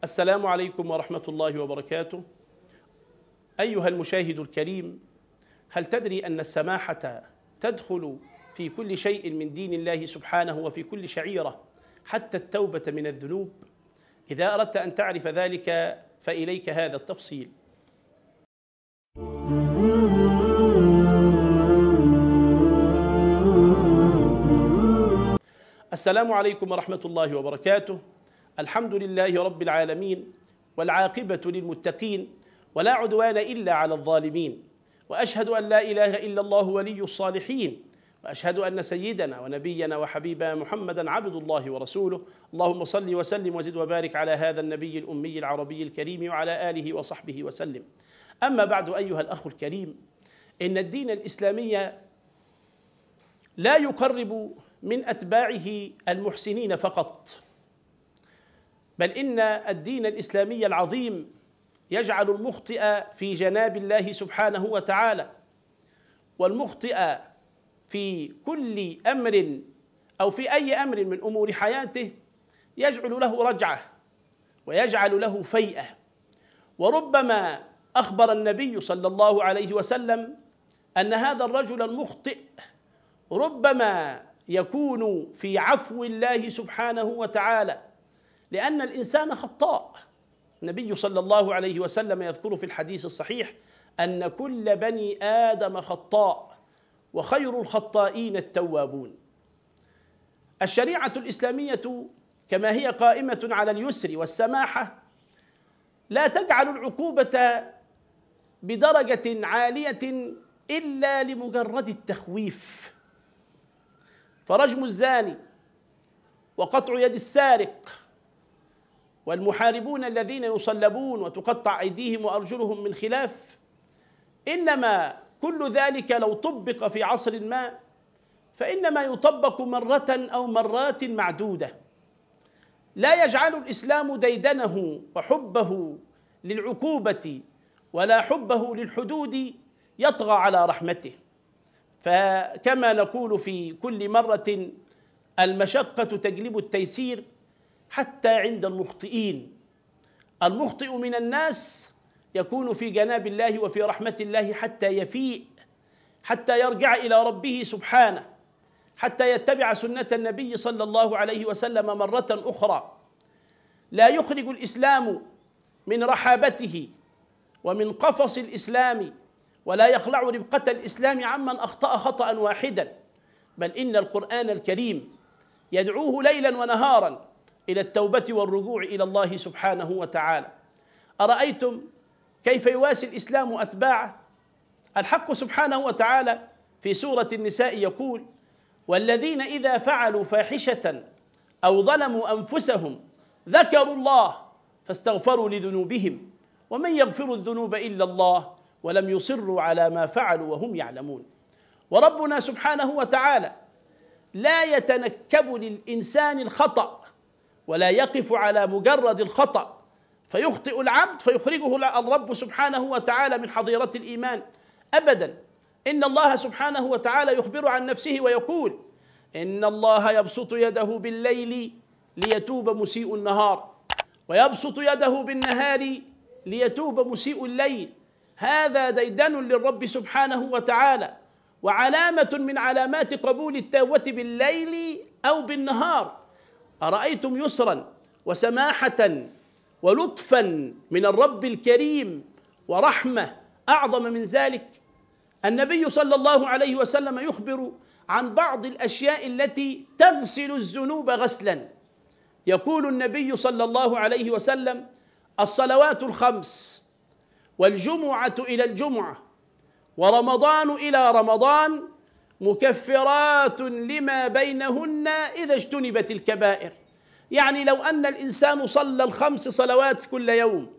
السلام عليكم ورحمة الله وبركاته. أيها المشاهد الكريم، هل تدري أن السماحة تدخل في كل شيء من دين الله سبحانه وفي كل شعيرة حتى التوبة من الذنوب؟ إذا أردت أن تعرف ذلك فإليك هذا التفصيل. السلام عليكم ورحمة الله وبركاته. الحمد لله رب العالمين، والعاقبة للمتقين، ولا عدوان إلا على الظالمين، وأشهد أن لا إله إلا الله ولي الصالحين، وأشهد أن سيدنا ونبينا وحبيبنا محمدا عبد الله ورسوله. اللهم صل وسلم وزد وبارك على هذا النبي الأمي العربي الكريم وعلى آله وصحبه وسلم. أما بعد، أيها الأخ الكريم، إن الدين الإسلامي لا يقرب من أتباعه المحسنين فقط، بل إن الدين الإسلامي العظيم يجعل المخطئ في جناب الله سبحانه وتعالى، والمخطئ في كل أمر أو في أي أمر من أمور حياته يجعل له رجعة ويجعل له فيئة. وربما أخبر النبي صلى الله عليه وسلم أن هذا الرجل المخطئ ربما يكون في عفو الله سبحانه وتعالى، لأن الإنسان خطاء. النبي صلى الله عليه وسلم يذكر في الحديث الصحيح أن كل بني آدم خطاء وخير الخطائين التوابون. الشريعة الإسلامية كما هي قائمة على اليسر والسماحة لا تجعل العقوبة بدرجة عالية إلا لمجرد التخويف، فرجم الزاني وقطع يد السارق والمحاربون الذين يصلبون وتقطع أيديهم وأرجلهم من خلاف، إنما كل ذلك لو طبق في عصر ما فإنما يطبق مرة أو مرات معدودة. لا يجعل الإسلام ديدنه وحبه للعقوبة ولا حبه للحدود يطغى على رحمته. فكما نقول في كل مرة، المشقة تجلب التيسير حتى عند المخطئين. المخطئ من الناس يكون في جناب الله وفي رحمة الله حتى يفيء، حتى يرجع إلى ربه سبحانه، حتى يتبع سنة النبي صلى الله عليه وسلم مرة أخرى. لا يخرج الإسلام من رحابته ومن قفص الإسلام، ولا يخلع ربقة الإسلام عمن أخطأ خطأ واحدا، بل إن القرآن الكريم يدعوه ليلا ونهارا إلى التوبة والرجوع إلى الله سبحانه وتعالى. أرأيتم كيف يواسي الإسلام أتباعه؟ الحق سبحانه وتعالى في سورة النساء يقول: والذين إذا فعلوا فاحشة أو ظلموا أنفسهم ذكروا الله فاستغفروا لذنوبهم ومن يغفر الذنوب إلا الله ولم يصروا على ما فعلوا وهم يعلمون. وربنا سبحانه وتعالى لا يتنكب للإنسان الخطأ ولا يقف على مجرد الخطأ فيخطئ العبد فيخرجه الرب سبحانه وتعالى من حظيرة الإيمان أبدا. إن الله سبحانه وتعالى يخبر عن نفسه ويقول: إن الله يبسط يده بالليل ليتوب مسيء النهار ويبسط يده بالنهار ليتوب مسيء الليل. هذا ديدن للرب سبحانه وتعالى، وعلامة من علامات قبول التوبة بالليل أو بالنهار. أرأيتم يسرا وسماحة ولطفا من الرب الكريم ورحمة أعظم من ذلك؟ النبي صلى الله عليه وسلم يخبر عن بعض الأشياء التي تغسل الذنوب غسلا. يقول النبي صلى الله عليه وسلم: الصلوات الخمس والجمعة إلى الجمعة ورمضان إلى رمضان مكفرات لما بينهن إذا اجتنبت الكبائر. يعني لو أن الإنسان صلى الخمس صلوات في كل يوم،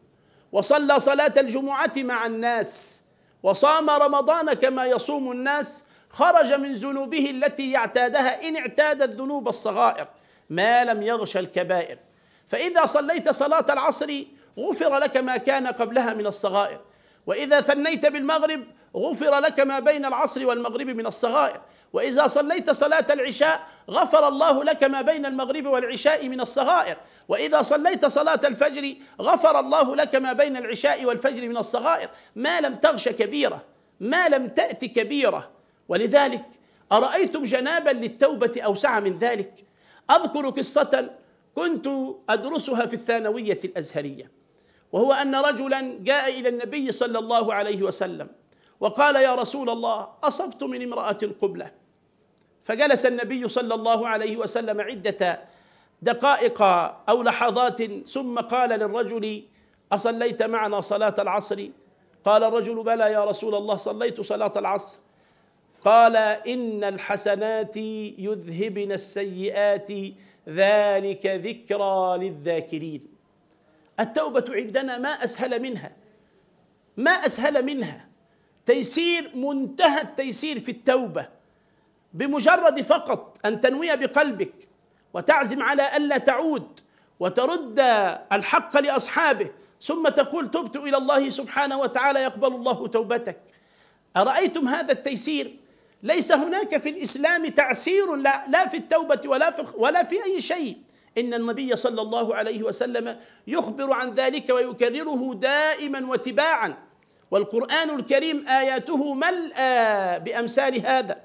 وصلى صلاة الجمعة مع الناس، وصام رمضان كما يصوم الناس، خرج من ذنوبه التي يعتادها إن اعتاد الذنوب الصغائر ما لم يغش الكبائر. فإذا صليت صلاة العصر غفر لك ما كان قبلها من الصغائر، وإذا ثنيت بالمغرب غفر لك ما بين العصر والمغرب من الصغائر، وإذا صليت صلاة العشاء غفر الله لك ما بين المغرب والعشاء من الصغائر، وإذا صليت صلاة الفجر غفر الله لك ما بين العشاء والفجر من الصغائر، ما لم تغش كبيرة، ما لم تأت كبيرة. ولذلك أرأيتم جنابا للتوبة أوسع من ذلك؟ أذكر قصة كنت أدرسها في الثانوية الأزهرية، وهو أن رجلا جاء إلى النبي صلى الله عليه وسلم وقال: يا رسول الله، أصبت من امرأة قبلة. فجلس النبي صلى الله عليه وسلم عدة دقائق أو لحظات، ثم قال للرجل: أصليت معنا صلاة العصر؟ قال الرجل: بلى يا رسول الله، صليت صلاة العصر. قال: إن الحسنات يذهبن السيئات، ذلك ذكرى للذاكرين. التوبة عندنا ما أسهل منها، ما أسهل منها. تيسير، منتهى التيسير في التوبة، بمجرد فقط أن تنوي بقلبك وتعزم على ألا تعود وترد الحق لأصحابه، ثم تقول: تبت إلى الله سبحانه وتعالى، يقبل الله توبتك. أرأيتم هذا التيسير؟ ليس هناك في الإسلام تعسير، لا في التوبة ولا في أي شيء. إن النبي صلى الله عليه وسلم يخبر عن ذلك ويكرره دائما وتباعا، والقرآن الكريم آياته ملأى بأمثال هذا.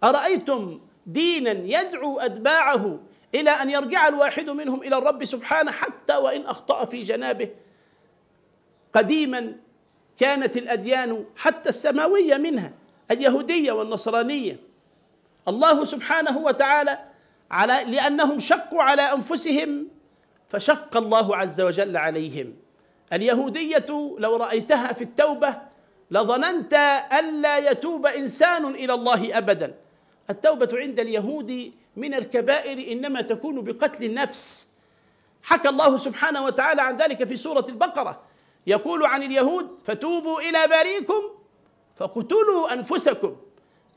أرأيتم دينا يدعو أتباعه إلى أن يرجع الواحد منهم إلى الرب سبحانه حتى وإن أخطأ في جنابه؟ قديما كانت الأديان حتى السماوية منها اليهودية والنصرانية، الله سبحانه وتعالى لأنهم شقوا على أنفسهم فشق الله عز وجل عليهم. اليهودية لو رأيتها في التوبة لظننت ألا يتوب إنسان إلى الله أبدا. التوبة عند اليهود من الكبائر إنما تكون بقتل النفس. حكى الله سبحانه وتعالى عن ذلك في سورة البقرة، يقول عن اليهود: فتوبوا إلى بارئكم فاقتلوا أنفسكم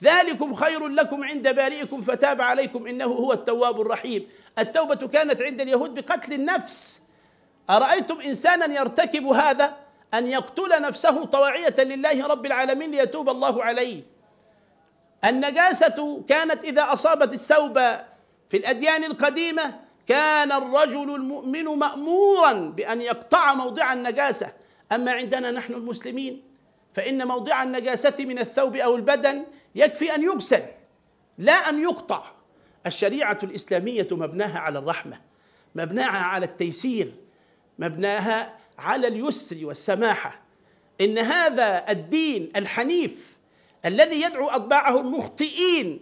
ذلكم خير لكم عند بارئكم فتاب عليكم إنه هو التواب الرحيم. التوبة كانت عند اليهود بقتل النفس. أرأيتم إنسانا يرتكب هذا، أن يقتل نفسه طواعية لله رب العالمين ليتوب الله عليه؟ النجاسة كانت إذا أصابت الثوب في الأديان القديمة كان الرجل المؤمن مأمورا بأن يقطع موضع النجاسة. أما عندنا نحن المسلمين فإن موضع النجاسة من الثوب أو البدن يكفي أن يغسل لا أن يقطع. الشريعة الإسلامية مبناها على الرحمة، مبناها على التيسير، مبناها على اليسر والسماحة. إن هذا الدين الحنيف الذي يدعو أتباعه المخطئين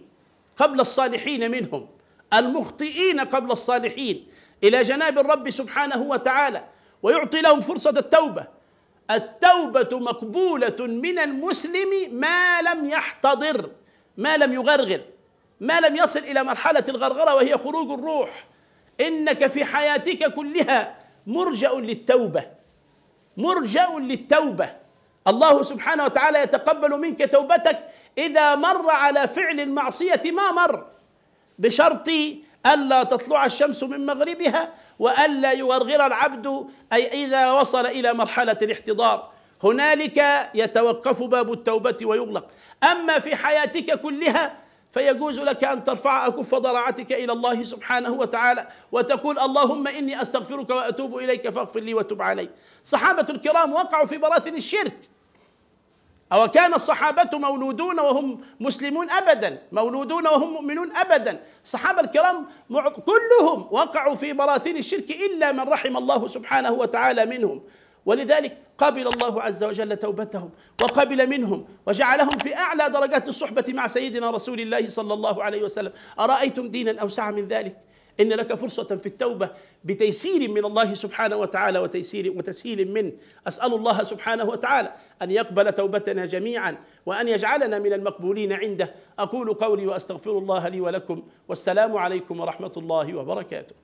قبل الصالحين منهم، المخطئين قبل الصالحين، إلى جناب الرب سبحانه وتعالى، ويعطي لهم فرصة التوبة. التوبة مقبولة من المسلم ما لم يحتضر، ما لم يغرغر، ما لم يصل إلى مرحلة الغرغرة وهي خروج الروح. إنك في حياتك كلها مرجأ للتوبة، مرجأ للتوبة. الله سبحانه وتعالى يتقبل منك توبتك إذا مر على فعل المعصية ما مر، بشرط ألا تطلع الشمس من مغربها وألا يغرغر العبد، أي إذا وصل إلى مرحلة الاحتضار، هنالك يتوقف باب التوبة ويغلق. أما في حياتك كلها فيجوز لك أن ترفع أكف ضراعتك إلى الله سبحانه وتعالى وتقول: اللهم إني أستغفرك وأتوب إليك فاغفر لي وتب علي. صحابة الكرام وقعوا في براثن الشرك، أو كان الصحابة مولودون وهم مسلمون؟ أبدا. مولودون وهم مؤمنون؟ أبدا. الصحابة الكرام كلهم وقعوا في براثن الشرك إلا من رحم الله سبحانه وتعالى منهم. ولذلك قبل الله عز وجل توبتهم وقبل منهم وجعلهم في أعلى درجات الصحبة مع سيدنا رسول الله صلى الله عليه وسلم. أرأيتم دينا أوسع من ذلك؟ إن لك فرصة في التوبة بتيسير من الله سبحانه وتعالى وتسهيل منه. أسأل الله سبحانه وتعالى أن يقبل توبتنا جميعا وأن يجعلنا من المقبولين عنده. أقول قولي وأستغفر الله لي ولكم، والسلام عليكم ورحمة الله وبركاته.